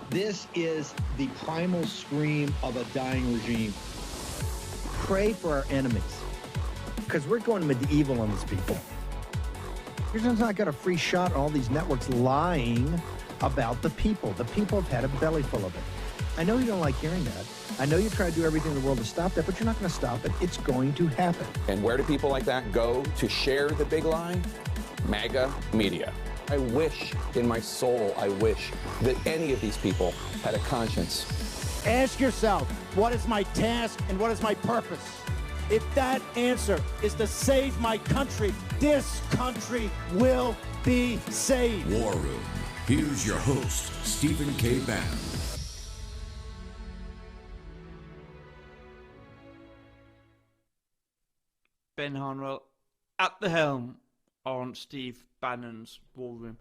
This is the primal scream of a dying regime. Pray for our enemies, because we're going medieval on these people. You're just not got a free shot on all these networks lying about the people. The people have had a belly full of it. I know you don't like hearing that. I know you try to do everything in the world to stop that, but you're not going to stop it. It's going to happen. And where do people like that go to share the big lie? MAGA media. I wish, in my soul, I wish that any of these people had a conscience. Ask yourself, what is my task and what is my purpose? If that answer is to save my country, this country will be saved. War Room. Here's your host, Stephen K. Bannon. Ben Harnwell at the helm on Steve Bannon's War Room.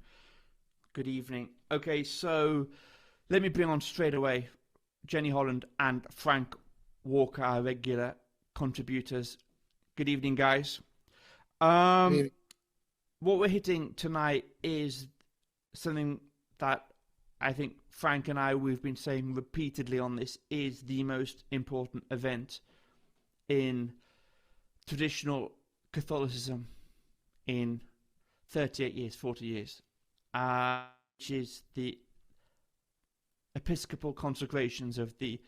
Good evening. Okay, so let me bring on straight away Jenny Holland and Frank Walker, our regular contributors. Good evening, guys. What we're hitting tonight is something that I think Frank and we've been saying repeatedly on this, is the most important event in traditional Catholicism in 38 years, 40 years, which is the Episcopal consecrations of the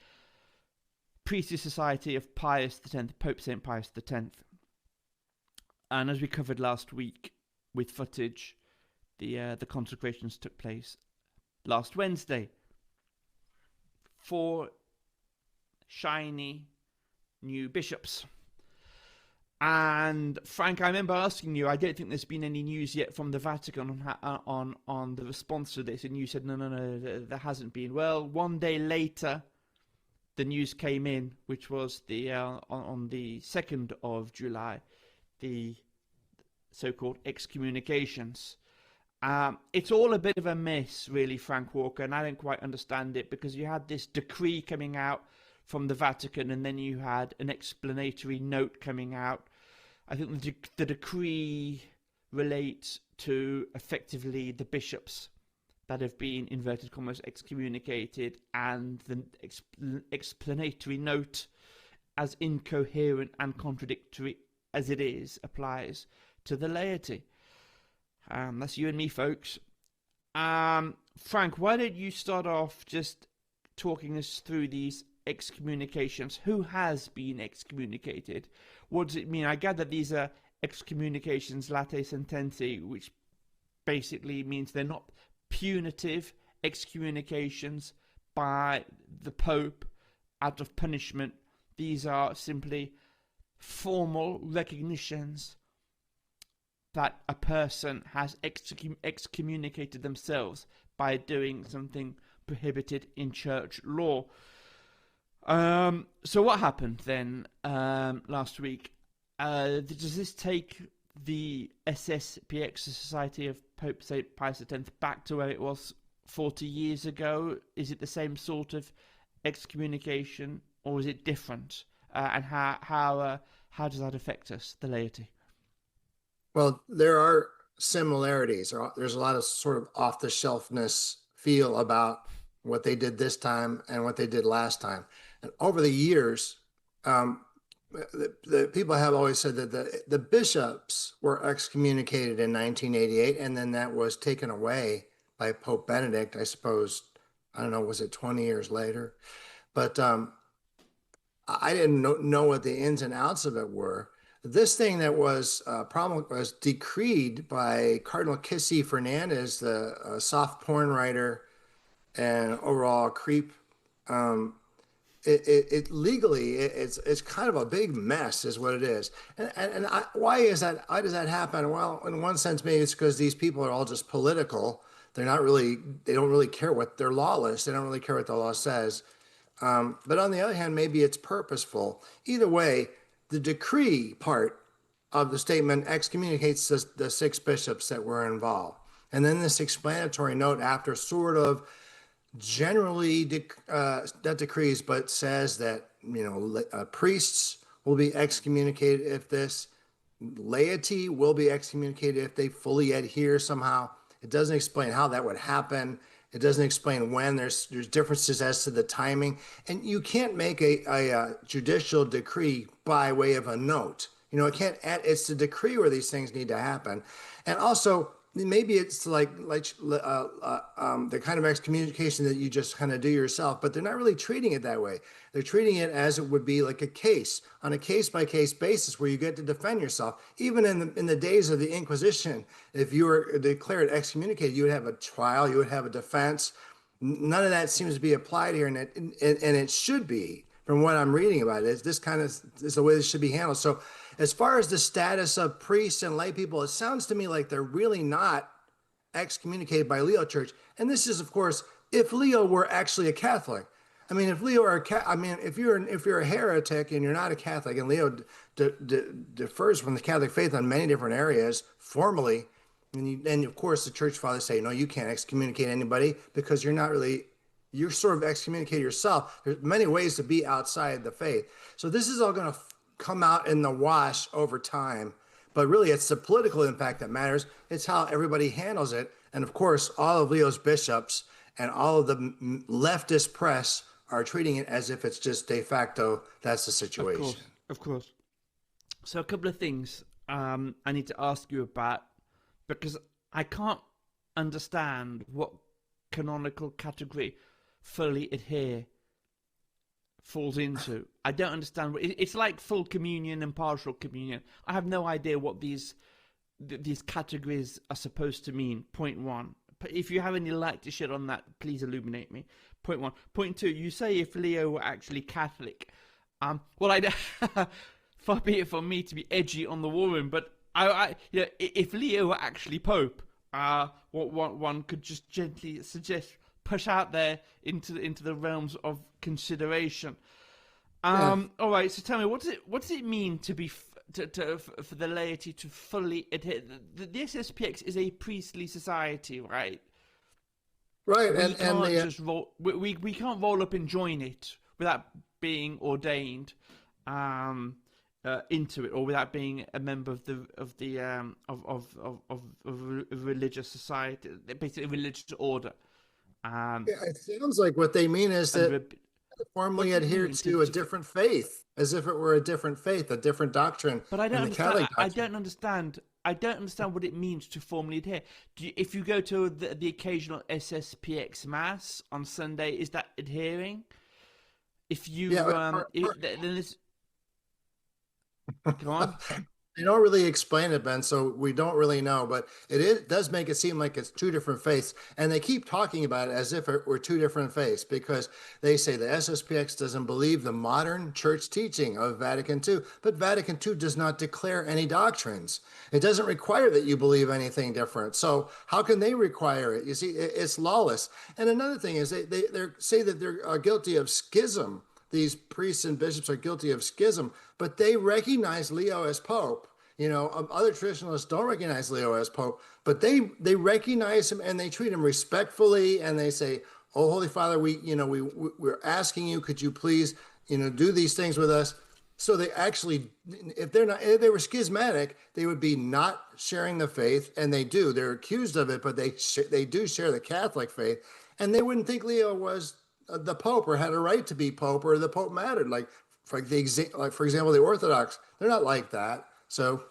Priestly Society of Pius X, Pope St. Pius X. And as we covered last week with footage, the consecrations took place last Wednesday. 4 shiny new bishops. And Frank, I remember asking you, I don't think there's been any news yet from the Vatican on the response to this, and you said no, there hasn't been. Well, one day later, the news came in, which was the on the 2nd of July, the so-called excommunications. It's all a bit of a mess, really, Frank Walker, and I don't quite understand it, because you had this decree coming out from the Vatican, and then you had an explanatory note coming out. I think the decree relates to effectively the bishops that have been, inverted commas, excommunicated, and the explanatory note, as incoherent and contradictory as it is, applies to the laity. That's you and me, folks. Frank, why don't you start off just talking us through these excommunications? Who has been excommunicated? What does it mean? I gather these are excommunications latae sententia, which basically means they're not punitive excommunications by the Pope out of punishment. These are simply formal recognitions that a person has excommunicated themselves by doing something prohibited in church law. So what happened then last week? Does this take the SSPX, the Society of Pope St. Pius X, back to where it was 40 years ago? Is it the same sort of excommunication, or is it different? And how does that affect us, the laity? Well, there are similarities. There's a lot of sort of off-the-shelfness feel about what they did this time and what they did last time. And over the years, the people have always said that the bishops were excommunicated in 1988, and then that was taken away by Pope Benedict, I suppose, I don't know, was it 20 years later? But I didn't know what the ins and outs of it were. This thing that was was decreed by Cardinal Kissy Fernandez, the soft porn writer and overall creep. It legally, it's kind of a big mess, is what it is. Why is that? Why does that happen? Well, in one sense, maybe it's because these people are all just political. They don't really care what they're lawless. They don't really care what the law says. But on the other hand, maybe it's purposeful. Either way, the decree part of the statement excommunicates the 6 bishops that were involved. And then this explanatory note after sort of generally that decrees, but says that, priests will be excommunicated if this, laity will be excommunicated if they fully adhere somehow. It doesn't explain how that would happen. It doesn't explain when. There's differences as to the timing, and you can't make a judicial decree by way of a note. You know, it can't add, it's the decree where these things need to happen. And also, maybe it's like the kind of excommunication that you just kind of do yourself, but they're not really treating it that way. They're treating it as it would be like a case, on a case-by-case basis, where you get to defend yourself. Even in the days of the Inquisition, if you were declared excommunicated, you would have a trial, you would have a defense. None of that seems to be applied here, and it should be. From what I'm reading about it, this kind of is the way this should be handled. So as far as the status of priests and lay people, it sounds to me like they're really not excommunicated by Leo Church. And this is, of course, if Leo were actually a Catholic. I mean, if Leo are if you're a heretic and you're not a Catholic, and Leo differs from the Catholic faith on many different areas formally, and of course the church fathers say, no, you can't excommunicate anybody because you're sort of excommunicate yourself. There's many ways to be outside the faith. So this is all going to come out in the wash over time. But really, it's the political impact that matters. It's how everybody handles it. And of course, all of Leo's bishops and all of the leftist press are treating it as if it's just de facto. That's the situation. Of course. So a couple of things I need to ask you about, because I can't understand what canonical category fully adhere falls into. I don't understand. It's like full communion and partial communion. I have no idea what these categories are supposed to mean. Point one. If you have any light to shed on that, please illuminate me. Point one. Point two. You say if Leo were actually Catholic. Well, far be it from me to be edgy on the woman, but if Leo were actually Pope, what one could just gently suggest, push out there into the realms of consideration. All right. So tell me, what does it mean to be for the laity to fully adhere? The SSPX is a priestly society, right? Right, we can't roll up and join it without being ordained into it, or without being a member of a religious society, basically a religious order. It sounds like what they mean is that formally adhere to a different faith, as if it were a different faith, a different doctrine. But I don't understand. I don't understand. I don't understand what it means to formally adhere. If you go to the occasional SSPX mass on Sunday, is that adhering? If you then it's go on. They don't really explain it, Ben, so we don't really know, but it does make it seem like it's two different faiths, and they keep talking about it as if it were two different faiths, because they say the SSPX doesn't believe the modern church teaching of Vatican II, but Vatican II does not declare any doctrines. It doesn't require that you believe anything different, so how can they require it? You see, it's lawless. And another thing is they say that they're guilty of schism. These priests and bishops are guilty of schism, but they recognize Leo as Pope. You know, other traditionalists don't recognize Leo as Pope, but they recognize him and they treat him respectfully, and they say, "Oh, Holy Father, we're asking you, could you please, do these things with us?" So they actually, if they were schismatic, they would be not sharing the faith, and they do. They're accused of it, but they do share the Catholic faith, and they wouldn't think Leo was the Pope or had a right to be Pope or the Pope mattered. Like for example, the Orthodox, they're not like that. So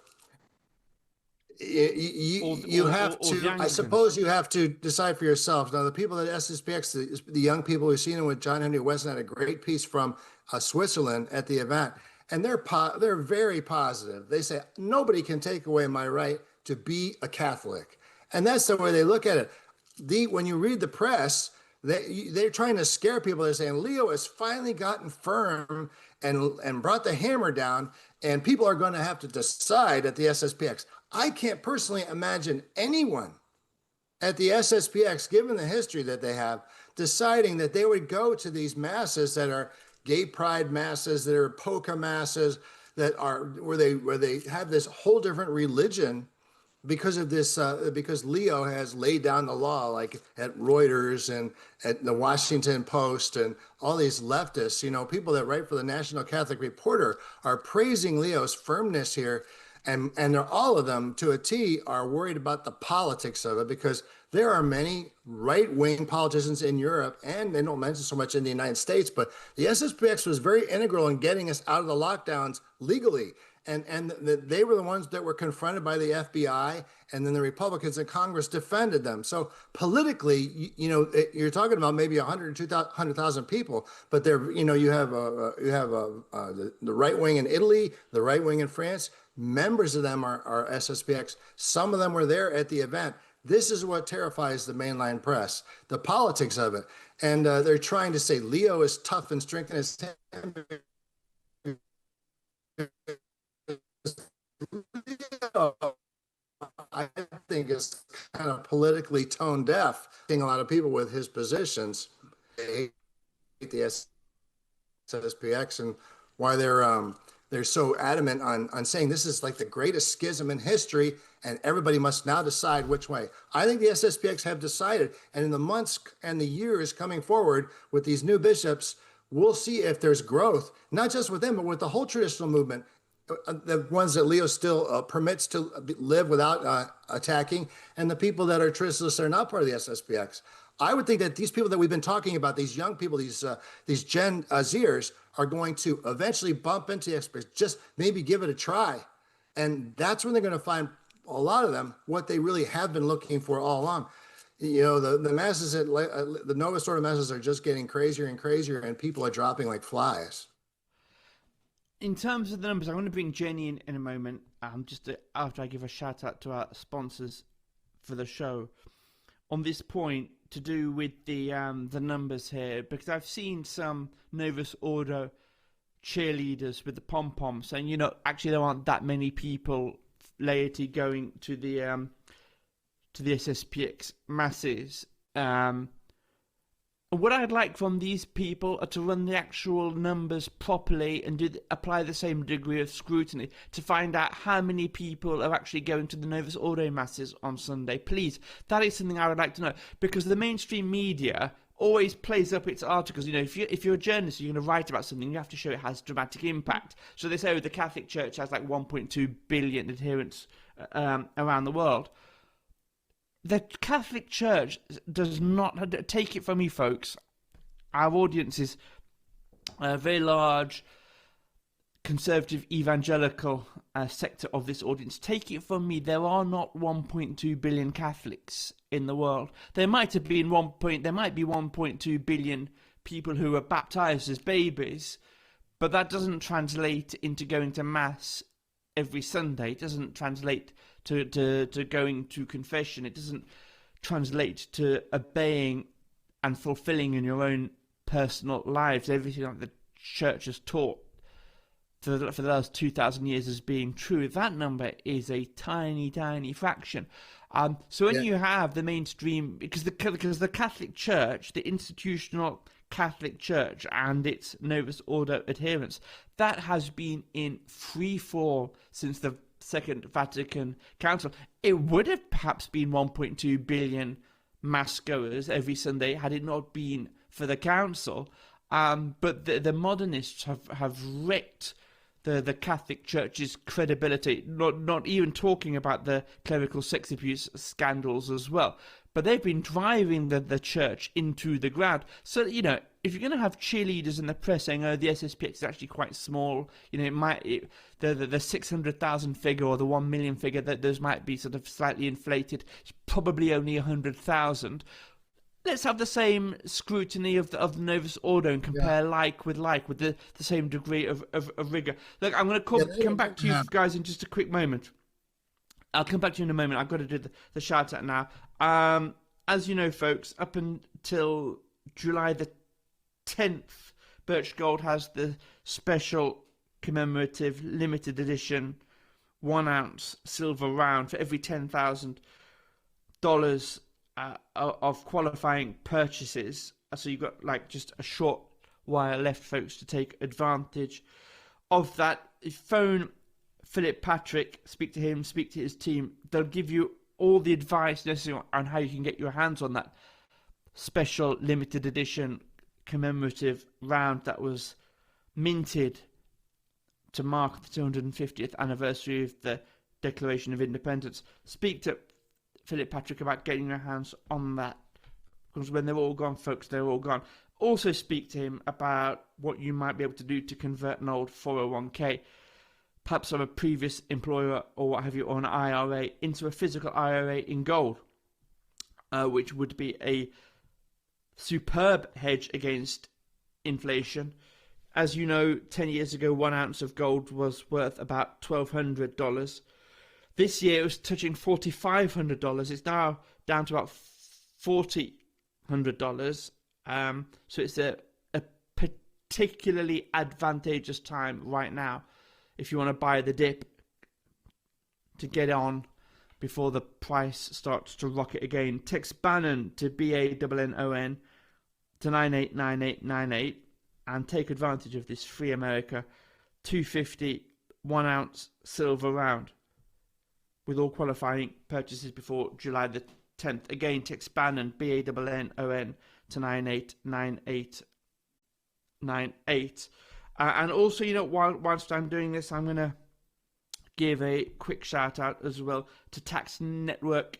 you have to, I suppose you have to decide for yourself. Now, the people at SSPX, the young people who've seen it with John Henry Weston, had a great piece from Switzerland at the event, and they're very positive. They say, nobody can take away my right to be a Catholic. And that's the way they look at it. When you read the press, they're trying to scare people. They're saying Leo has finally gotten firm and brought the hammer down, and people are going to have to decide at the SSPX. I can't personally imagine anyone at the SSPX, given the history that they have, deciding that they would go to these masses that are gay pride masses, that are polka masses, that are where they have this whole different religion because of this, because Leo has laid down the law, like at Reuters and at the Washington Post and all these leftists, people that write for the National Catholic Reporter are praising Leo's firmness here. And all of them, to a T, are worried about the politics of it, because There are many right-wing politicians in Europe, and they don't mention so much in the United States, but the SSPX was very integral in getting us out of the lockdowns legally. And they were the ones that were confronted by the FBI, and then the Republicans in Congress defended them. So politically, you're talking about maybe 100,000 people, but there, you have the right wing in Italy, the right wing in France. Members of them are SSPX. Some of them were there at the event. This is what terrifies the mainline press, the politics of it. And they're trying to say Leo is tough and strength in his hand. I think is kind of politically tone deaf. Seeing a lot of people with his positions, they hate the SSPX and why they're so adamant on saying this is like the greatest schism in history, and everybody must now decide which way. I think the SSPX have decided, and in the months and the years coming forward with these new bishops, we'll see if there's growth, not just with them, but with the whole traditional movement. The ones that Leo still permits to live without attacking, and the people that are traditionalists are not part of the SSPX. I would think that these people that we've been talking about, these young people, these Gen Zers, are going to eventually bump into the SSPX, just maybe give it a try. And that's when they're going to find, a lot of them, what they really have been looking for all along. The masses, the Novus Ordo masses are just getting crazier and crazier, and people are dropping like flies. In terms of the numbers, I'm going to bring Jenny in a moment, after I give a shout out to our sponsors for the show on this point to do with the numbers here, because I've seen some Novus Ordo cheerleaders with the pom-pom saying, actually there aren't that many people, laity, going to the SSPX masses. What I'd like from these people are to run the actual numbers properly and apply the same degree of scrutiny to find out how many people are actually going to the Novus Ordo masses on Sunday. Please, that is something I would like to know, because the mainstream media always plays up its articles. If you're a journalist, you're going to write about something, you have to show it has dramatic impact. So they say, the Catholic Church has like 1.2 billion adherents around the world. The Catholic Church does not, take it from me, folks, our audience is a very large conservative evangelical sector of this audience. Take it from me, there are not 1.2 billion Catholics in the world. There might be 1.2 billion people who were baptized as babies, but that doesn't translate into going to Mass every Sunday. It doesn't translate to going to confession. It doesn't translate to obeying and fulfilling in your own personal lives everything that the church has taught for the last 2,000 years as being true. That number is a tiny, tiny fraction. So when you have the mainstream, because the Catholic Church, the institutional Catholic Church and its Novus Ordo adherents, that has been in free fall since the Second Vatican Council. It would have perhaps been 1.2 billion mass goers every Sunday had it not been for the council. But the modernists have wrecked the Catholic Church's credibility, not even talking about the clerical sex abuse scandals as well. But they've been driving the church into the ground. So, if you're going to have cheerleaders in the press saying, the SSPX is actually quite small, the 600,000 figure or the 1 million figure, that those might be sort of slightly inflated. It's probably only 100,000. Let's have the same scrutiny of the Novus Ordo and compare like with the same degree of rigor. Look, I'm going to come back to you guys in just a quick moment. I'll come back to you in a moment. I've got to do the shout out now. As you know, folks, up until July the 10th, Birch Gold has the special commemorative limited edition 1 ounce silver round for every $10,000 of qualifying purchases. So you've got like just a short while left, folks, to take advantage of that. Phone Philip Patrick, speak to him, speak to his team. They'll give you all the advice necessary on how you can get your hands on that special limited edition commemorative round that was minted to mark the 250th anniversary of the Declaration of Independence. Speak to Philip Patrick about getting your hands on that, because when they're all gone, folks, they're all gone. Also speak to him about what you might be able to do to convert an old 401k, perhaps of a previous employer or what have you, or an IRA, into a physical IRA in gold, which would be a superb hedge against inflation. As you know, 10 years ago, 1 ounce of gold was worth about $1,200. This year it was touching $4,500. It's now down to about $4,000. So it's a particularly advantageous time right now if you want to buy the dip to get on before the price starts to rocket again. Text Bannon to BANNON to 989898 and take advantage of this free America $2.50 1 ounce silver round with all qualifying purchases before July the 10th. Again, text Bannon BANNON to 989898. And also, you know, whilst I'm doing this, I'm going to give a quick shout out as well to Tax Network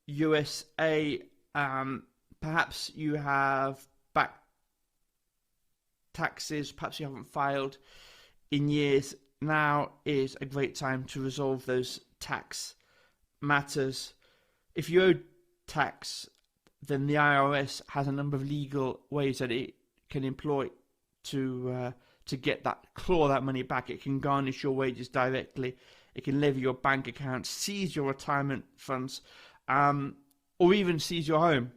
USA. Perhaps you have back taxes, perhaps you haven't filed in years. Now is a great time to resolve those tax matters. If you owe tax, then the IRS has a number of legal ways that it can employ to get that, claw that money back. It can garnish your wages directly. It can levy your bank account, seize your retirement funds, or even seize your home.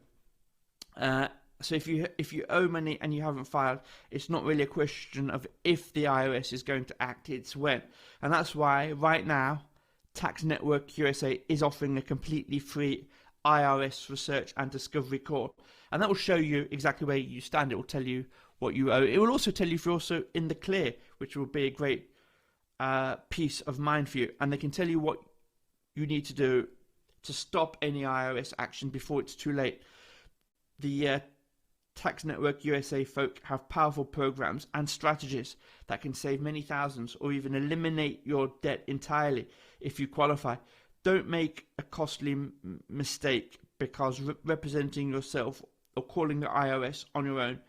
So if you owe money and you haven't filed, it's not really a question of if the IRS is going to act, it's when. And that's why right now, Tax Network USA is offering a completely free IRS research and discovery call. And that will show you exactly where you stand. It will tell you what you owe. It will also tell you if you're also in the clear, which will be a great peace of mind for you. And they can tell you what you need to do to stop any IRS action before it's too late. The Tax Network USA folk have powerful programs and strategies that can save many thousands or even eliminate your debt entirely if you qualify. Don't make a costly mistake, because representing yourself or calling the IRS on your own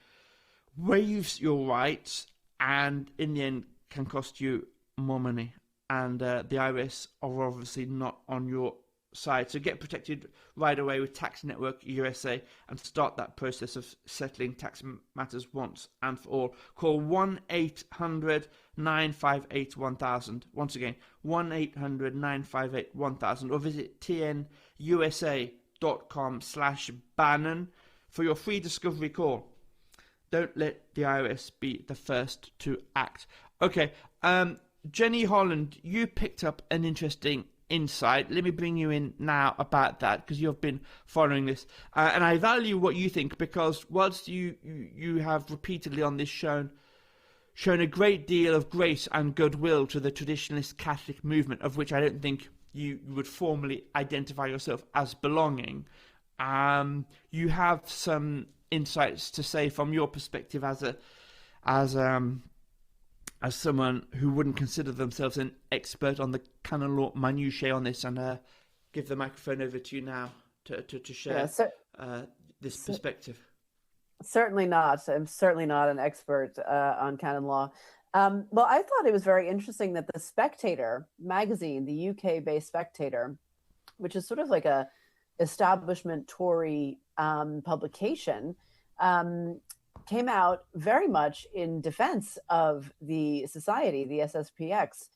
waives your rights and in the end can cost you more money. And the IRS are obviously not on your side. So get protected right away with Tax Network USA and start that process of settling tax matters once and for all. Call 1-800-958-1000. Once again, 1-800-958-1000 or visit tnusa.com/Bannon for your free discovery call. Don't let the IRS be the first to act. Okay, Jenny Holland, you picked up an interesting insight. Let me bring you in now about that, because you've been following this, and I value what you think, because whilst you have repeatedly on this shown a great deal of grace and goodwill to the traditionalist Catholic movement, of which I don't think you would formally identify yourself as belonging, you have some insights to say from your perspective as someone who wouldn't consider themselves an expert on the canon law minutiae on this, and give the microphone over to you now to share this perspective. Certainly not. I'm certainly not an expert on canon law. Well, I thought it was very interesting that the Spectator magazine, the UK-based Spectator, which is sort of like a establishment Tory publication, came out very much in defense of the society, the SSPX.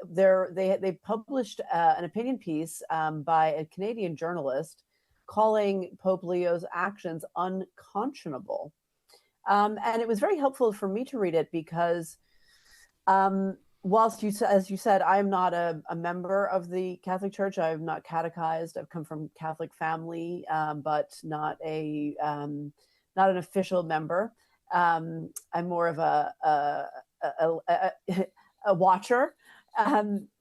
They published an opinion piece by a Canadian journalist calling Pope Leo's actions unconscionable. And it was very helpful for me to read it because whilst as you said, I'm not a member of the Catholic Church. I'm not catechized. I've come from Catholic family, but not an official member. I'm more of a watcher.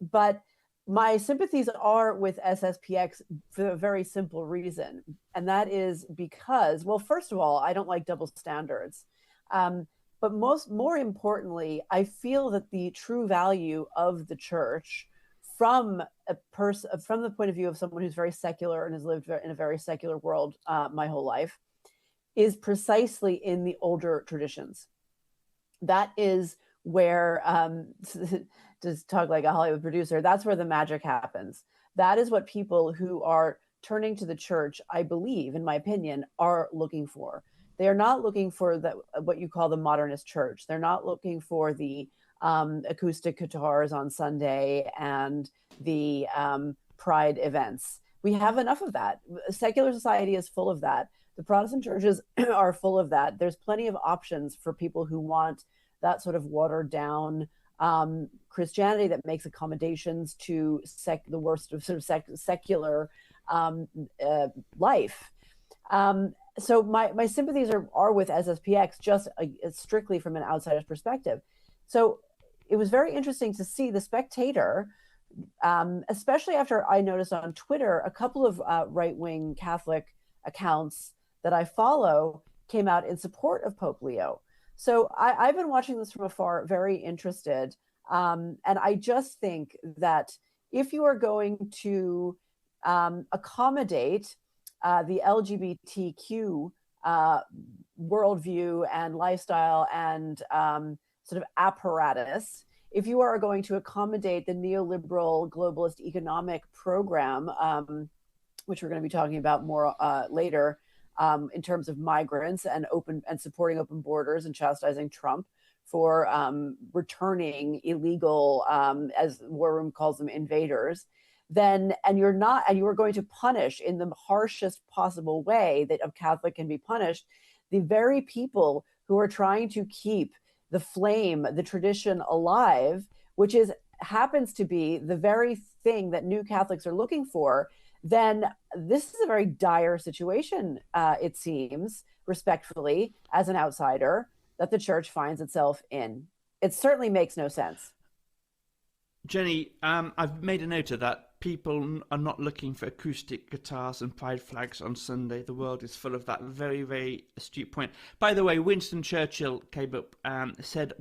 But my sympathies are with SSPX for a very simple reason. And that is because, well, first of all, I don't like double standards. But more importantly, I feel that the true value of the church from from the point of view of someone who's very secular and has lived in a very secular world my whole life, is precisely in the older traditions. That is where, to talk like a Hollywood producer, that's where the magic happens. That is what people who are turning to the church, I believe, in my opinion, are looking for. They are not looking for what you call the modernist church. They're not looking for the acoustic guitars on Sunday and the pride events. We have enough of that. Secular society is full of that. The Protestant churches are full of that. There's plenty of options for people who want that sort of watered down Christianity that makes accommodations to the worst of sort of secular life. So my sympathies are with SSPX, just strictly from an outsider's perspective. So it was very interesting to see The Spectator, especially after I noticed on Twitter a couple of right-wing Catholic accounts that I follow came out in support of Pope Leo. So I've been watching this from afar, very interested. And I just think that if you are going to accommodate the LGBTQ worldview and lifestyle and sort of apparatus, if you are going to accommodate the neoliberal globalist economic program, which we're going to be talking about more later, in terms of migrants and supporting open borders and chastising Trump for returning illegal, as War Room calls them, invaders, then you are going to punish in the harshest possible way that a Catholic can be punished, the very people who are trying to keep the flame, the tradition alive, which happens to be the very thing that new Catholics are looking for, then this is a very dire situation, it seems, respectfully, as an outsider, that the church finds itself in. It certainly makes no sense. Jenny, I've made a note of that. People are not looking for acoustic guitars and pride flags on Sunday. The world is full of that. Very, very astute point. By the way, Winston Churchill came up,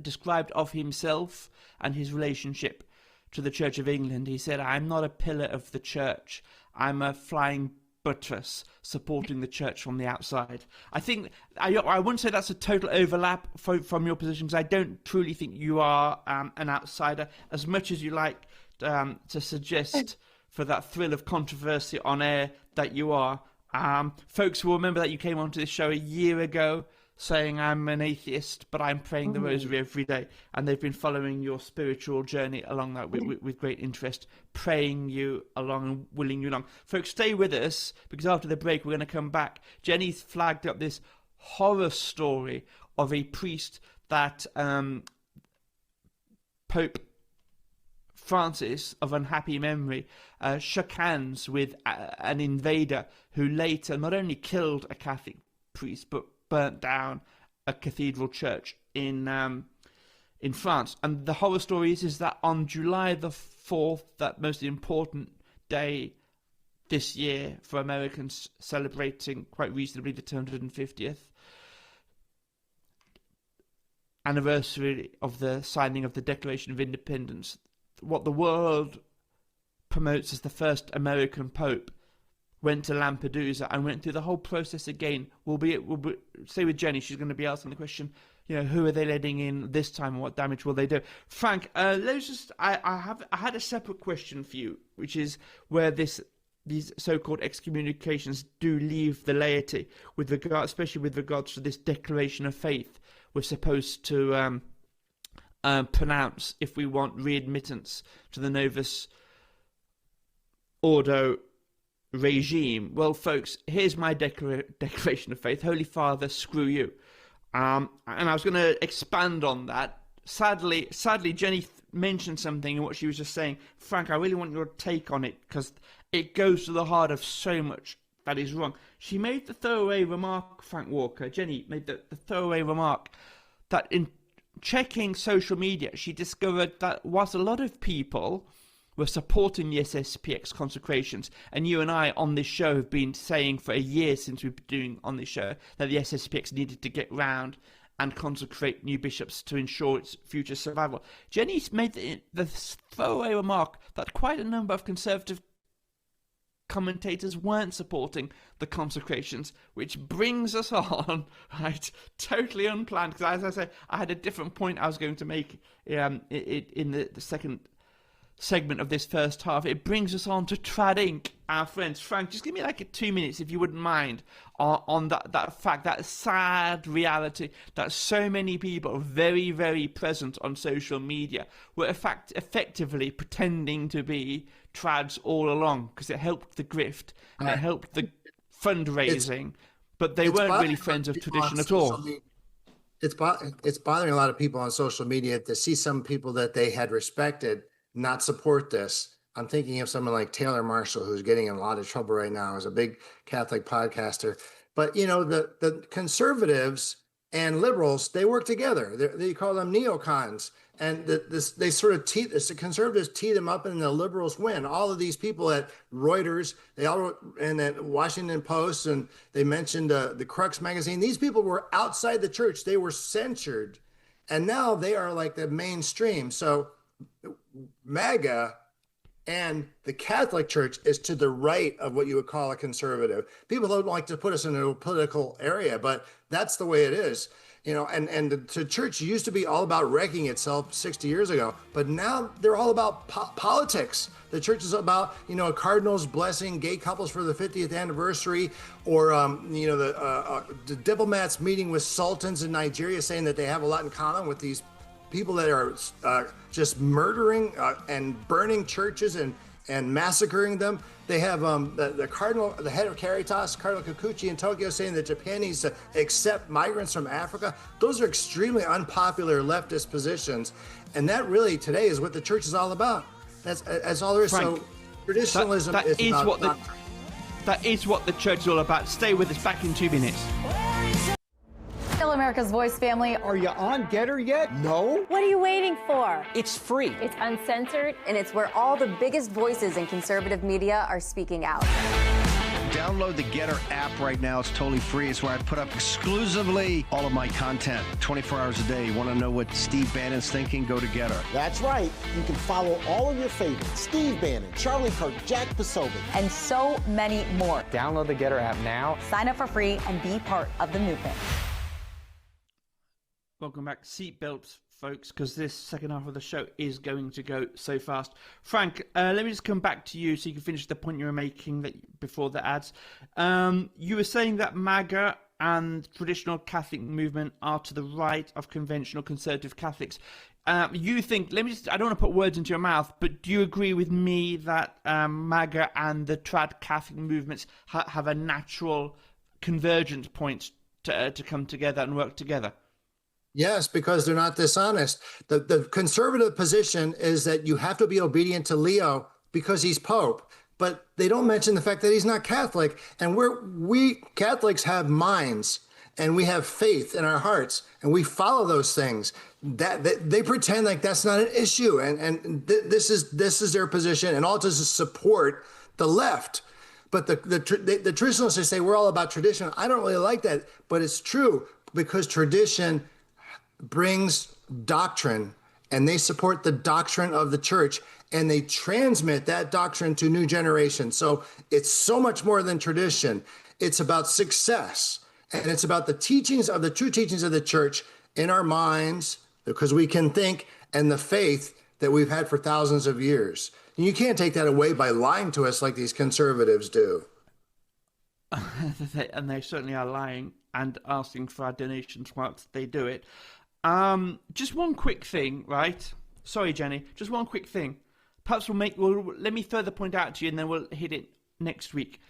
described of himself and his relationship to the Church of England. He said, "I'm not a pillar of the church. I'm a flying buttress supporting the church from the outside." I think I wouldn't say that's a total overlap from your position, because I don't truly think you are an outsider, as much as you like to suggest for that thrill of controversy on air that you are. Folks will remember that you came onto this show a year ago saying, "I'm an atheist, but I'm praying the rosary every day," and they've been following your spiritual journey along that with great interest, praying you along and willing you along. Folks, stay with us, because after the break we're going to come back. Jenny's flagged up this horror story of a priest that Pope Francis, of unhappy memory, shook hands with an invader who later not only killed a Catholic priest but burnt down a cathedral church in France. And the horror story is that on July the 4th, that most important day this year for Americans, celebrating quite reasonably the 250th anniversary of the signing of the Declaration of Independence, what the world promotes as the first American Pope went to Lampedusa and went through the whole process again. We'll stay with Jenny. She's going to be asking the question, who are they letting in this time and what damage will they do? Frank, I had a separate question for you, which is where these so-called excommunications do leave the laity, especially with regards to this declaration of faith we're supposed to pronounce if we want readmittance to the Novus Ordo regime. Well, folks, here's my declaration of faith. Holy Father, screw you. And I was going to expand on that. Sadly, Jenny mentioned something in what she was just saying. Frank, I really want your take on it, because it goes to the heart of so much that is wrong. She made the throwaway remark, Frank Walker. Jenny made the throwaway remark that in checking social media, she discovered that whilst a lot of people were supporting the SSPX consecrations, and you and I on this show have been saying for a year since we've been doing on this show that the SSPX needed to get round and consecrate new bishops to ensure its future survival. Jenny's made the throwaway remark that quite a number of conservative commentators weren't supporting the consecrations, which brings us on, right, totally unplanned, because as I say, I had a different point I was going to make in the second segment of this first half. It brings us on to Trad Inc., our friends. Frank, just give me like 2 minutes, if you wouldn't mind, on that fact, that sad reality that so many people are very, very present on social media were effectively pretending to be trads all along, because it helped the grift and it helped the fundraising, but they weren't really friends of tradition at all. It's bothering a lot of people on social media to see some people that they had respected not support this. I'm thinking of someone like Taylor Marshall, who's getting in a lot of trouble right now as a big Catholic podcaster. But, you know, the conservatives and liberals, they work together. They call them neocons. And they sort of the conservatives tee them up and the liberals win. All of these people at Reuters, and at Washington Post, and they mentioned the Crux magazine. These people were outside the church. They were censured. And now they are like the mainstream. So MAGA and the Catholic Church is to the right of what you would call a conservative. People don't like to put us in a political area, but that's the way it is. You know, and the church used to be all about wrecking itself 60 years ago, but now they're all about politics. The church is about, you know, a cardinal's blessing gay couples for the 50th anniversary, or, you know, the diplomats meeting with sultans in Nigeria saying that they have a lot in common with these people that are just murdering and burning churches and massacring them. They have the cardinal, the head of Caritas, Cardinal Kikuchi in Tokyo, saying that Japan needs to accept migrants from Africa. Those are extremely unpopular leftist positions. And that really today is what the church is all about. That's all there is. Frank, so traditionalism that is about that is what the church is all about. Stay with us, back in 2 minutes. America's Voice family. Are you on Getter yet? No? What are you waiting for? It's free. It's uncensored, and it's where all the biggest voices in conservative media are speaking out. Download the Getter app right now. It's totally free. It's where I put up exclusively all of my content 24 hours a day. You want to know what Steve Bannon's thinking? Go to Getter. That's right. You can follow all of your favorites: Steve Bannon, Charlie Kirk, Jack Posobiec, and so many more. Download the Getter app now. Sign up for free and be part of the movement. Welcome back. Seatbelts, folks, because this second half of the show is going to go so fast. Frank, let me just come back to you so you can finish the point you were making before the ads. You were saying that MAGA and traditional Catholic movement are to the right of conventional conservative Catholics. You think, I don't want to put words into your mouth, but do you agree with me that MAGA and the Trad Catholic movements have a natural convergence point to come together and work together? Yes, because they're not dishonest. The conservative position is that you have to be obedient to Leo because he's Pope, but they don't mention the fact that he's not Catholic. And we Catholics have minds and we have faith in our hearts and we follow those things. That they pretend like that's not an issue, and this is their position, and all it does is support the left. But the traditionalists say we're all about tradition. I don't really like that, but it's true because tradition brings doctrine, and they support the doctrine of the church, and they transmit that doctrine to new generations. So it's so much more than tradition. It's about success, and it's about the teachings of the true teachings of the church in our minds, because we can think, and the faith that we've had for thousands of years. And you can't take that away by lying to us like these conservatives do. And they certainly are lying and asking for our donations whilst they do it. Just one quick thing, right? Sorry, Jenny. Just one quick thing. Perhaps let me further point out to you, and then we'll hit it next week.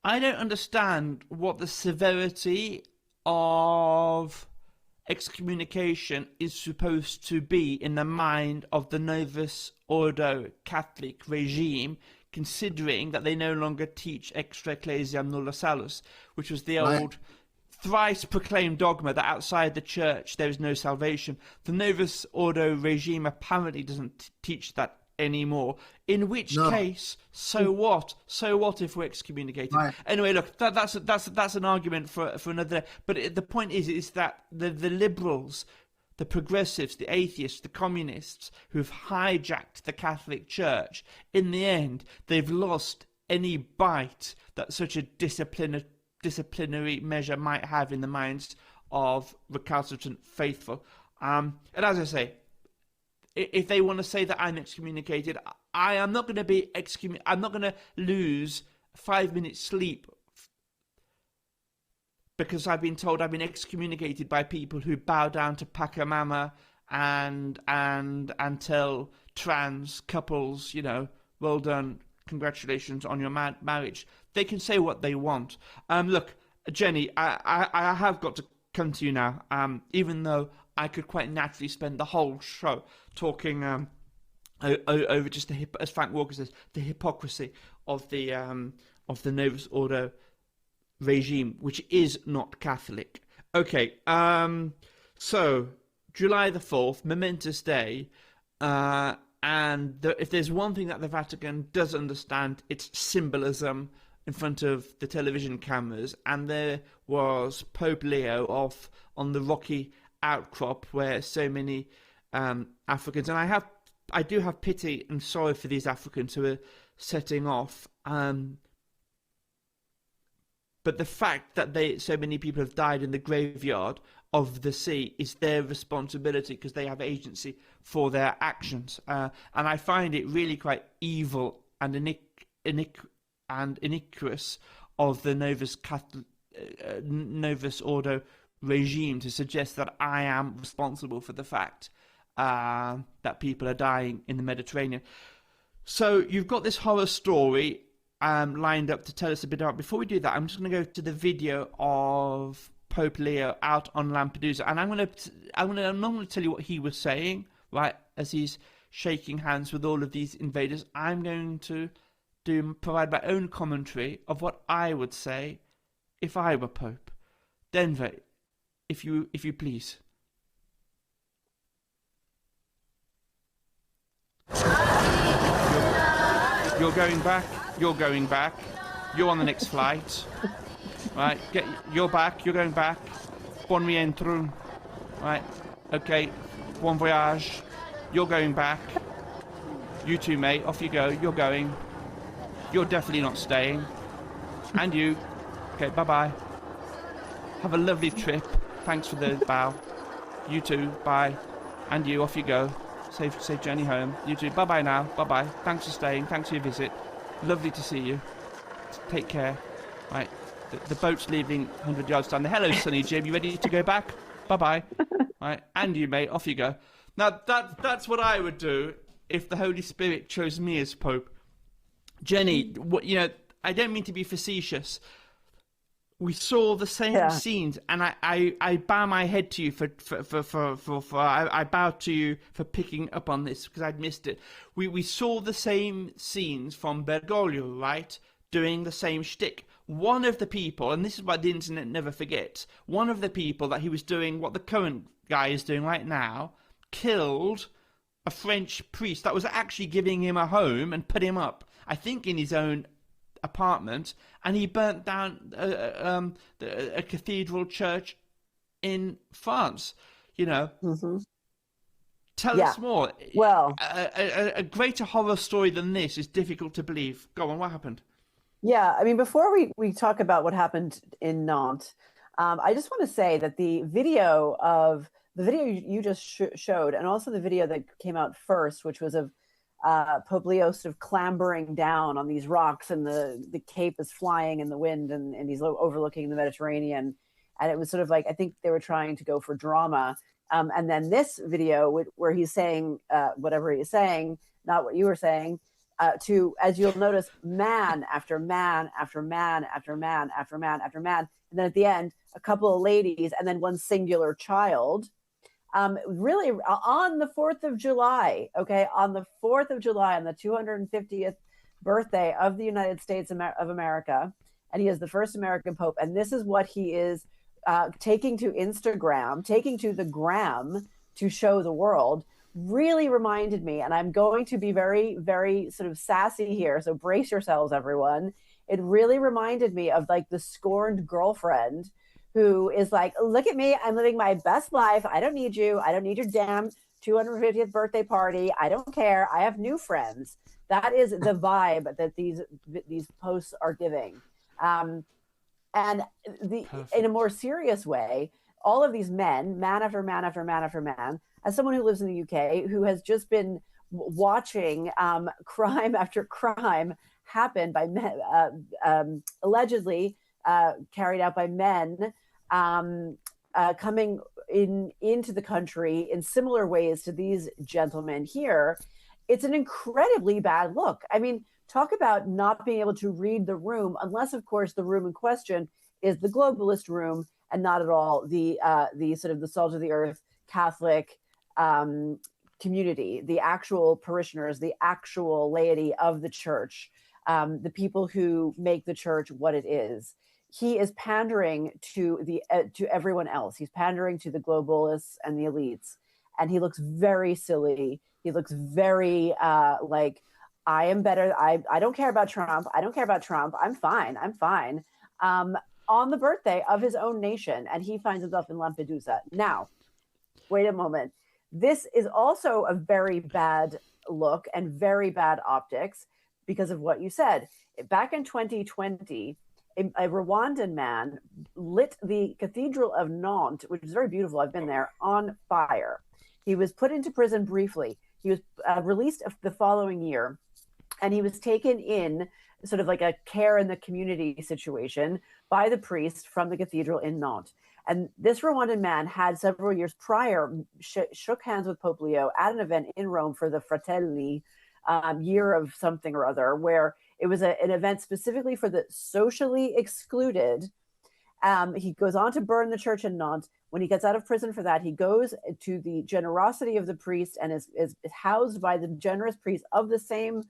I don't understand what the severity of excommunication is supposed to be in the mind of the Novus Ordo Catholic regime, considering that they no longer teach extra ecclesiam nulla salus, which was the old thrice proclaimed dogma that outside the church there is no salvation. The Novus Ordo regime apparently doesn't teach that anymore. In which case, so what? So what if we're excommunicated? Right. Anyway, look, that's an argument for another day. But the point is that the liberals, the progressives, the atheists, the communists who've hijacked the Catholic Church, in the end, they've lost any bite that such a disciplinary measure might have in the minds of recalcitrant faithful. And as I say, if they want to say that I'm excommunicated, I am not going to be excommunicated. I'm not going to lose 5 minutes sleep because I've been told I've been excommunicated by people who bow down to Pachamama and tell trans couples, well done, congratulations on your marriage. They can say what they want. Look, Jenny, I have got to come to you now, even though I could quite naturally spend the whole show talking over just as Frank Walker says, the hypocrisy of the Novus Ordo regime, which is not Catholic. Okay, so July the 4th, momentous day, and if there's one thing that the Vatican does understand, it's symbolism in front of the television cameras, and there was Pope Leo off on the rocky outcrop where so many Africans, and I do have pity and sorry for these Africans who are setting off, but the fact that so many people have died in the graveyard of the sea is their responsibility because they have agency for their actions, and I find it really quite evil and iniquitous of the Novus Ordo regime to suggest that I am responsible for the fact that people are dying in the Mediterranean. So you've got this horror story lined up to tell us a bit about. Before we do that, I'm just going to go to the video of Pope Leo out on Lampedusa, and I'm not going to tell you what he was saying, right, as he's shaking hands with all of these invaders. I'm going to provide my own commentary of what I would say if I were Pope. Denver, if you please. You're going back. You're going back. You're on the next flight. Right, you're back. You're going back. Bon rientro. Right, okay. Bon voyage. You're going back. You too, mate. Off you go. You're going. You're definitely not staying. And you. Okay, bye-bye. Have a lovely trip. Thanks for the bow. You too. Bye. And you. Off you go. Safe journey home. You too. Bye-bye now. Bye-bye. Thanks for staying. Thanks for your visit. Lovely to see you. Take care. Right. The boat's leaving 100 yards down there. Hello, Sonny Jim. You ready to go back? Bye-bye. Right. And you, mate. Off you go. Now, that's what I would do if the Holy Spirit chose me as Pope. Jenny, I don't mean to be facetious. We saw the same scenes, and I bow my head to you I bow to you for picking up on this because I'd missed it. We saw the same scenes from Bergoglio, right, doing the same shtick. One of the people, and this is what the internet never forgets, one of the people that he was doing what the current guy is doing right now, killed a French priest that was actually giving him a home and put him up, I think, in his own apartment, and he burnt down a cathedral church in France. Mm-hmm. Tell us more. Well, a greater horror story than this is difficult to believe. Go on, what happened? Yeah, I mean, before we talk about what happened in Nantes, I just want to say that the video you just showed, and also the video that came out first, which was of Pope Leo sort of clambering down on these rocks, and the cape is flying in the wind, and he's overlooking the Mediterranean, and it was sort of like, I think they were trying to go for drama, and then this video where he's saying whatever he's saying, not what you were saying, to, as you'll notice, man after man after man after man after man after man, and then at the end a couple of ladies, and then one singular child. Really on the 4th of July, okay, on the 4th of July, on the 250th birthday of the United States of America, and he is the first American Pope, and this is what he is taking to Instagram, taking to the gram to show the world. really reminded me, and I'm going to be very, very sort of sassy here, so brace yourselves, everyone. It really reminded me of like the scorned girlfriend who is like, look at me, I'm living my best life. I don't need you. I don't need your damn 250th birthday party. I don't care. I have new friends. That is the vibe that these posts are giving. And in a more serious way, all of these men, man after man after man after man, as someone who lives in the UK, who has just been watching crime after crime happen by men, allegedly carried out by men coming into the country in similar ways to these gentlemen here, it's an incredibly bad look. I mean, talk about not being able to read the room, unless, of course, the room in question is the globalist room and not at all the sort of the salt of the earth Catholic community, the actual parishioners, the actual laity of the church, the people who make the church what it is. He is pandering to everyone else. He's pandering to the globalists and the elites, and he looks very silly. He looks very like, I am better. I don't care about Trump. I don't care about Trump. I'm fine. I'm fine. On the birthday of his own nation, and he finds himself in Lampedusa. Now, wait a moment. This is also a very bad look and very bad optics because of what you said. Back in 2020, a Rwandan man lit the Cathedral of Nantes, which is very beautiful. I've been there, on fire. He was put into prison briefly. He was released the following year, and he was taken in sort of like a care in the community situation by the priest from the cathedral in Nantes. And this Rwandan man had several years prior shook hands with Pope Leo at an event in Rome for the Fratelli year of something or other, where it was an event specifically for the socially excluded. He goes on to burn the church in Nantes. When he gets out of prison for that, he goes to the generosity of the priest and is housed by the generous priest of the same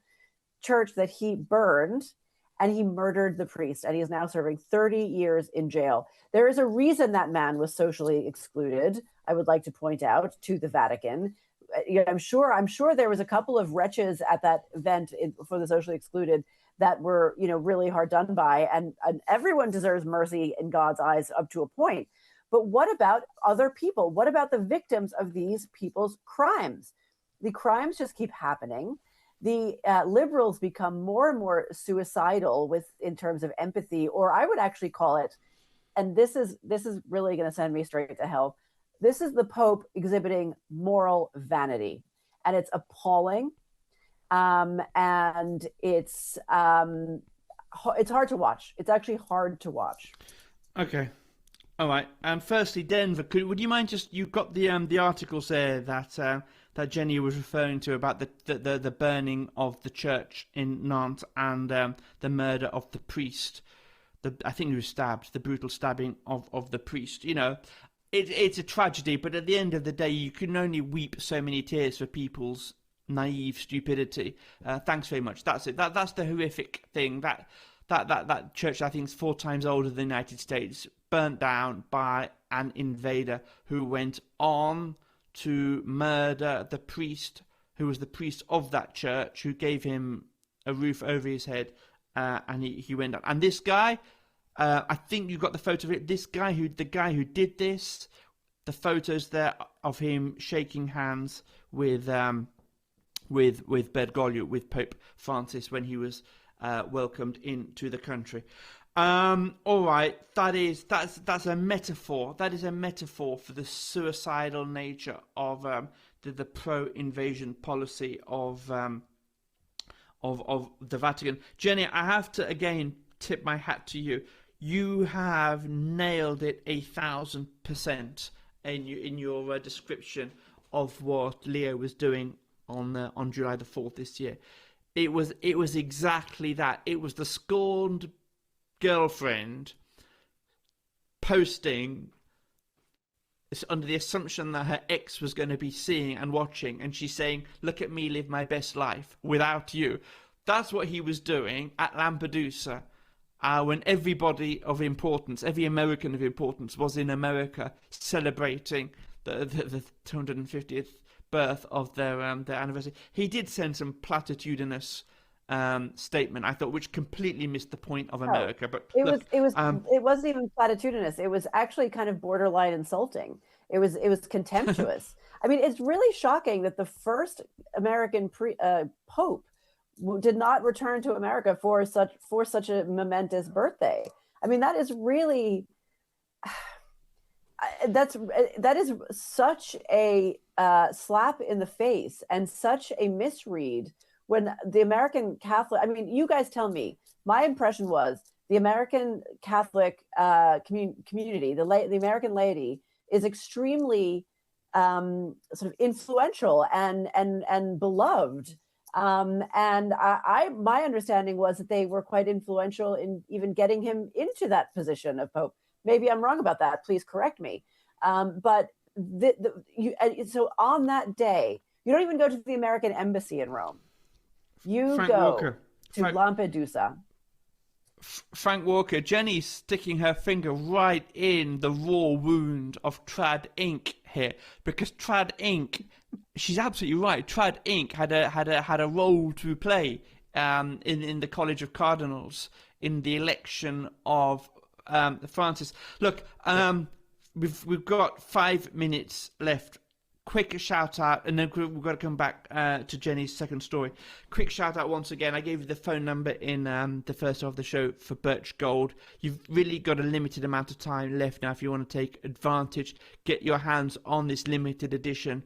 church that he burned, and he murdered the priest, and he is now serving 30 years in jail. There is a reason that man was socially excluded, I would like to point out, to the Vatican. I'm sure there was a couple of wretches at that event for the socially excluded that were, really hard done by, and everyone deserves mercy in God's eyes up to a point. But what about other people? What about the victims of these people's crimes? The crimes just keep happening. The liberals become more and more suicidal in terms of empathy, or I would actually call it, and this is really going to send me straight to hell. This is the Pope exhibiting moral vanity, and it's appalling, and it's hard to watch. It's actually hard to watch. Okay. All right. Firstly, Denver, would you mind you've got the articles there that Jenny was referring to about the burning of the church in Nantes and the murder of the priest. I think he was stabbed, the brutal stabbing of the priest. It's a tragedy, but at the end of the day, you can only weep so many tears for people's naive stupidity. Thanks very much. That's it. That's the horrific thing. That church, I think, is 4 times older than the United States, burnt down by an invader who went on to murder the priest, who was the priest of that church, who gave him a roof over his head, and he went up. And this guy, I think you got the photo of it. The guy who did this, the photos there of him shaking hands with Bergoglio, with Pope Francis when he was welcomed into the country. All right, that's a metaphor. That is a metaphor for the suicidal nature of the pro-invasion policy of the Vatican. Jenny, I have to again tip my hat to you. You have nailed it 1,000% in your description of what Leo was doing on July the 4th this year. It was exactly that. It was the scorned girlfriend posting under the assumption that her ex was going to be seeing and watching, and she's saying, look at me live my best life without you. That's what he was doing at Lampedusa when everybody of importance, every American of importance, was in America celebrating the 250th birth of their anniversary. He did send some platitudinous statement, I thought, which completely missed the point of America. But it wasn't even platitudinous. It was actually kind of borderline insulting. It was contemptuous. I mean, it's really shocking that the first American Pope did not return to America for such a momentous birthday. I mean, that is really that is such a slap in the face and such a misread. When the American Catholic, I mean, you guys tell me, my impression was the American Catholic community, the American laity, is extremely sort of influential and beloved. And my understanding was that they were quite influential in even getting him into that position of Pope. Maybe I'm wrong about that. Please correct me. But so on that day, you don't even go to the American embassy in Rome. You Frank go Walker. to Lampedusa. Frank Walker, Jenny's sticking her finger right in the raw wound of Trad Inc. here, because Trad Inc. She's absolutely right. Trad Inc. had a role to play in the College of Cardinals in the election of Francis. Look, we've got 5 minutes left. Quick shout out, and then we've got to come back to Jenny's second story. Quick shout out once again. I gave you the phone number in the first half of the show for Birch Gold. You've really got a limited amount of time left now if you want to take advantage. Get your hands on this limited edition,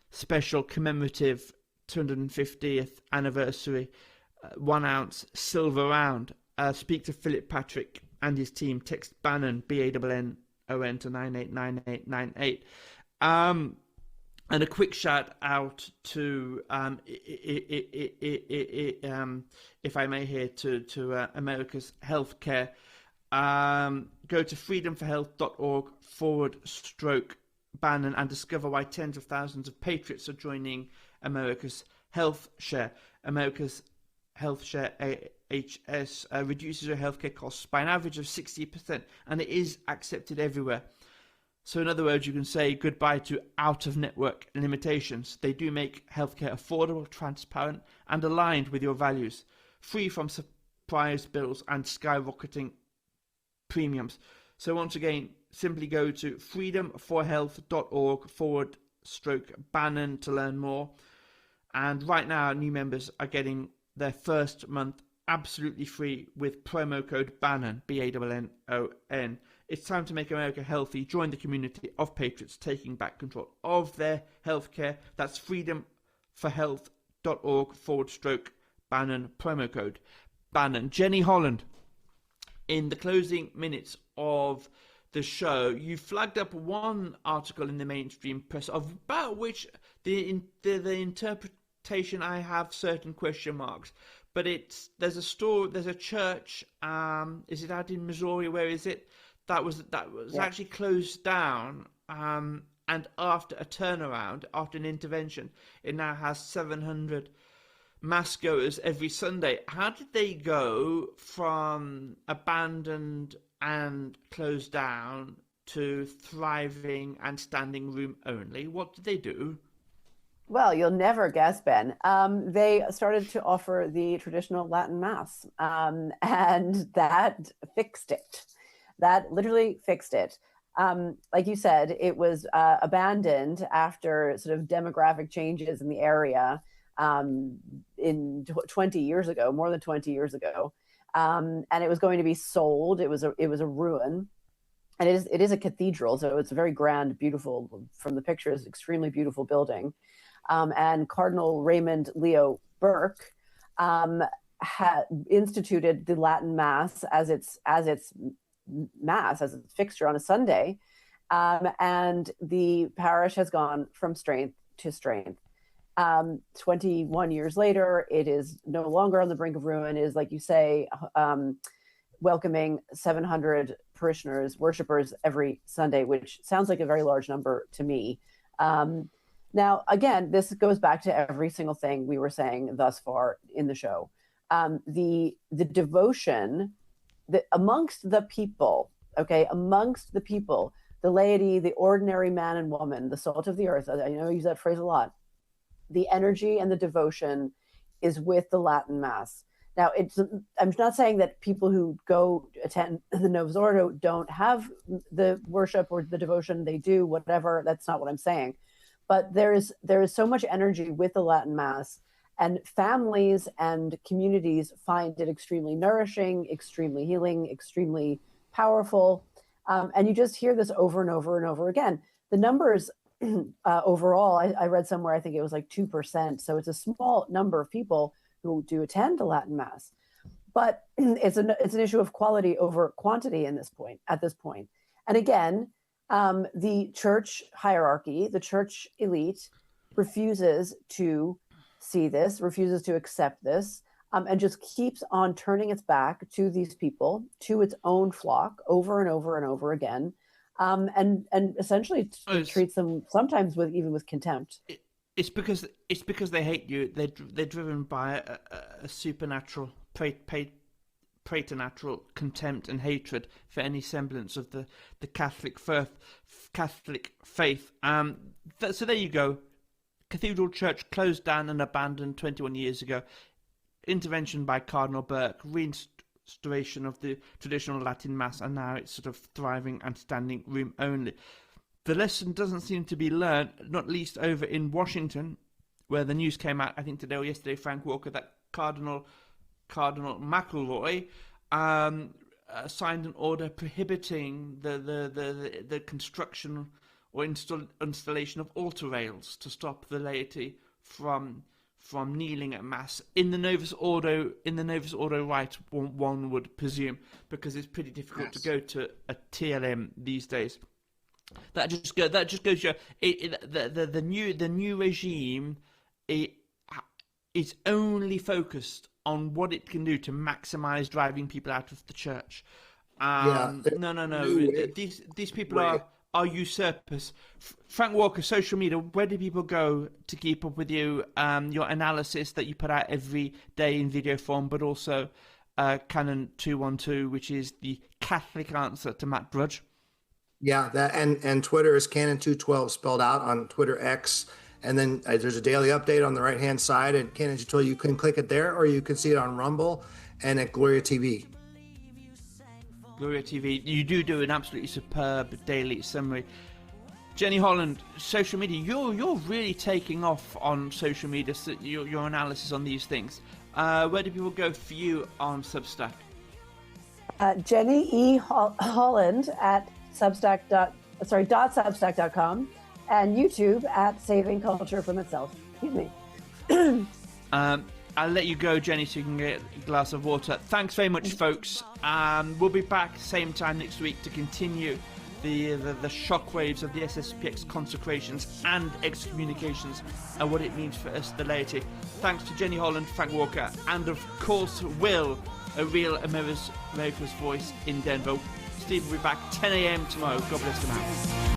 special commemorative 250th anniversary 1 ounce silver round. Speak to Philip Patrick and his team. Text Bannon, BANNON to 989898. And a quick shout out to, if I may here, to America's healthcare. Go to freedomforhealth.org/Bannon and discover why tens of thousands of patriots are joining America's Health Share. America's Health Share AHS reduces your healthcare costs by an average of 60%, and it is accepted everywhere. So in other words, you can say goodbye to out-of-network limitations. They do make healthcare affordable, transparent, and aligned with your values, free from surprise bills and skyrocketing premiums. So once again, simply go to freedomforhealth.org/Bannon to learn more. And right now, new members are getting their first month absolutely free with promo code Bannon, BANNON. It's time to make America healthy. Join the community of patriots taking back control of their healthcare. That's freedomforhealth.org/Bannon, promo code Bannon. Jenny Holland, in the closing minutes of the show, you flagged up one article in the mainstream press about which the interpretation I have certain question marks. But there's a church. Is it out in Missouri? Where is it? That was actually closed down, and after a turnaround, after an intervention, it now has 700 mass goers every Sunday. How did they go from abandoned and closed down to thriving and standing room only? What did they do? Well, you'll never guess, Ben. They started to offer the traditional Latin Mass, and that fixed it. That literally fixed it. Like you said, it was abandoned after sort of demographic changes in the area in 20 years ago, more than 20 years ago. And it was going to be sold. It was a ruin. And it is a cathedral, so it's a very grand, beautiful, from the pictures, extremely beautiful building. And Cardinal Raymond Leo Burke had instituted the Latin Mass as its fixture on a Sunday, and the parish has gone from strength to strength. 21 years later, it is no longer on the brink of ruin. It is, like you say, welcoming 700 parishioners, worshipers every Sunday, which sounds like a very large number to me. Now, again, this goes back to every single thing we were saying thus far in the show. The devotion amongst the people the laity, the ordinary man and woman, the salt of the earth. I know I use that phrase a lot. The energy and the devotion is with the Latin Mass. Now, I'm not saying that people who go attend the Novus Ordo don't have the worship or the devotion. They do, whatever. That's not what I'm saying. But there is so much energy with the Latin Mass, and families and communities find it extremely nourishing, extremely healing, extremely powerful. And you just hear this over and over and over again. The numbers overall, I read somewhere, I think it was like 2%. So it's a small number of people who do attend the Latin Mass, but it's an issue of quality over quantity at this point. And again, the church hierarchy, the church elite, refuses to see this, refuses to accept this, and just keeps on turning its back to these people, to its own flock, over and over and over again, and essentially treats them sometimes even with contempt. It's because they hate you. They're driven by a supernatural, preternatural contempt and hatred for any semblance of the Catholic faith. So there you go. Cathedral Church closed down and abandoned 21 years ago. Intervention by Cardinal Burke, restoration of the traditional Latin Mass, and now it's sort of thriving and standing room only. The lesson doesn't seem to be learned, not least over in Washington, where the news came out, I think today or yesterday, Frank Walker, that Cardinal McElroy signed an order prohibiting the construction or installation of altar rails to stop the laity from kneeling at Mass in the Novus Ordo rite, one would presume, because it's pretty difficult to go to a TLM these days. That just goes to the new regime is only focused on what it can do to maximize driving people out of the church. No. These people are usurpers. Frank Walker, social media. Where do people go to keep up with you? Your analysis that you put out every day in video form, but also Canon 212, which is the Catholic answer to Matt Drudge. Yeah, that and Twitter is Canon 212 spelled out on Twitter X, and then there's a daily update on the right hand side at Canon 212. You can click it there, or you can see it on Rumble and at Gloria TV. Gloria TV, you do an absolutely superb daily summary. Jenny Holland, social media, you're really taking off on social media. So your analysis on these things. Where do people go for you on Substack? Jenny E. Holland at .substack.com and YouTube at Saving Culture from Itself. Excuse me. I'll let you go, Jenny, so you can get a glass of water. Thanks very much, folks. We'll be back same time next week to continue the shockwaves of the SSPX consecrations and excommunications and what it means for us, the laity. Thanks to Jenny Holland, Frank Walker, and of course Will, a real America's voice in Denver. Steve will be back 10 a.m. tomorrow. God bless for now.